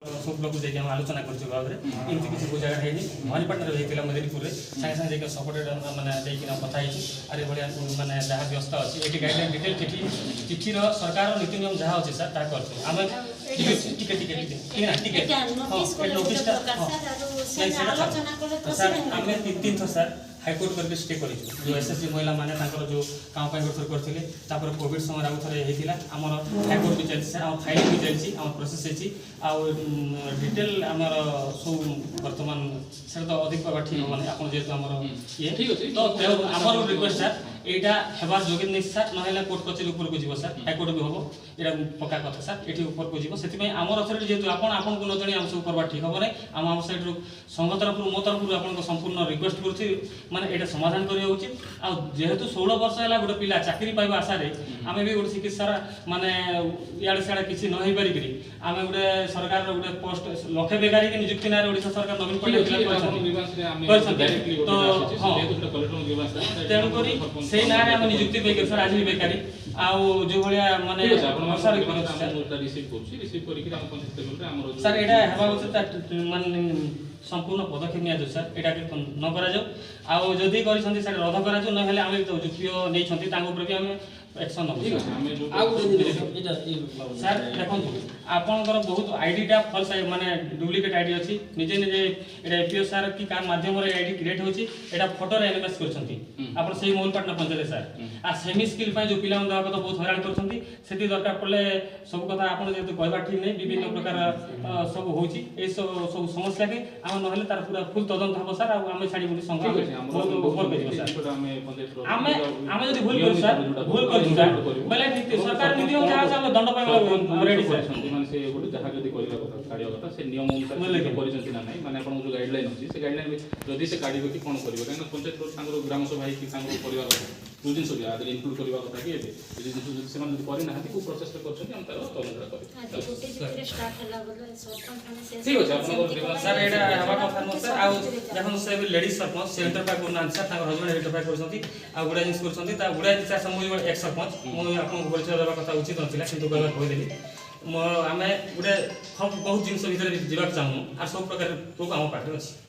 सब लोग जाके आलोचना कर किसी को जगह है भवानीपाटन होता मदिनीपुर में सागे सागे जाकर सपोर्ट मैंने कथा अरे भाया मैंने जहाँ व्यवस्था अच्छी ये गाइडलाइन डिटेल चिठी सरकार नीति नियम जहाँ अच्छे सर ताकि तीन थर सर हाईकोर्ट करके स्टे कर जो एसएससी महिला माने जो काम करते कोविड समय आउ थे होता आमर हाईकोर्ट भी चलती सर फाइलिंग भी चलती आम प्रोसेस होती डिटेल आमर सब बर्तमान से तो अधिक पावा ठीक हम आप जेहतु आम ये तो आमर रिक्वेस्ट सर यहाँ हेबार जोगे नहीं सर ना कोर्ट कचेरी उपरको जीव सर हाईकोर्ट भी हम यहाँ पक्का कथा सर ये उपरको जीव से आमर अथॉरिटी जेहतु आपको न जन आम सब करवा ठीक हम ना आम साइड संघ तरफ मो तरफ आप संपूर्ण रिक्वेस्ट कर माने एटा समाधान करिया उचित आ जेहेतु 16 वर्ष है गोटे पिला चाकरी पाइबा आशा रे आमे भी गोटे चिकित्सा माने याडे साडे किछि न होई पारि करी आमे गोटे सरकार रो गोटे पोस्ट लखे बेकारी के नियुक्ति ना ओडिसा सरकार नवीन पटनायक तो तेणु करी से ना रे आमे नियुक्ति पे सर आज भी बेकारी आ जो भलिया माने सर रिसीव करी हम पंचायत हमर सर एटा हेबा उचित माने संपूर्ण पदक्षेप निया सर यहाँ न करा जदि कर रद्द करा ना आम जुक्ति नहीं एक्शन सर देखो आपंकर बहुत आईडीटा फल्स माने डुप्लिकेट आईडी अच्छी निजे निजे एपीओ सार कि माध्यम आईडी क्रिएट होची एटा फोटो रे एनएमएस करछंती आपण सेही मौलपाटना पंचायत सर आ सेमी स्किल पय जो पिला मन तो बहुत हैरान करछंती सेति दरकार पड़ले सब कथा आपण जेतु कहबा ठीक नै विभिन्न प्रकार सब होची ए सब समस्या के हम नहले तार पूरा फुल तदंत हबो सर आ हम छाडी बुनी संघ बहुत ऊपर भेजबो सर हम जदी भूल कर सर भूल कर बेले ठीक सरकार नीति हो जहाँ हम दंड पाइबा रेडी सर माने से गोटे जहाँ जदी करिबा कथा काढिया कथा से नियम अनुसार परिचंती ना नै माने आपण जो गाइडलाइन अछि से गाइडलाइन जदी से काढिबो कि कोन करिवो काहे पंचायत सांगरो ग्राम सभा कि सांगरो परिवार जो जिन सब आदि इंक्लूड करबा कथा कि एबे जदी से मान करि ना हाथी को प्रोसेस करछन हम तार तदंत करि गोटे जिते स्टार्ट हला बोले सरपंच माने ठीक अछि आपण सर एटा हवा कथा न सर आ देखन से लेडीज सरपंच से इंटरफाई करना सर तार हस्बैंड इंटरफाई करछंती आ गुडा जिंस करछंती ता गुडा जिसा समूह एक सरपंच मु आपन परिचय देबा कथा उचित नथिला किंतु कहबा कहि देली आमे गुडे बहुत जिंस भीतर जीवा चाहू आ सब प्रकार प्रूफ आम पाटे अछि।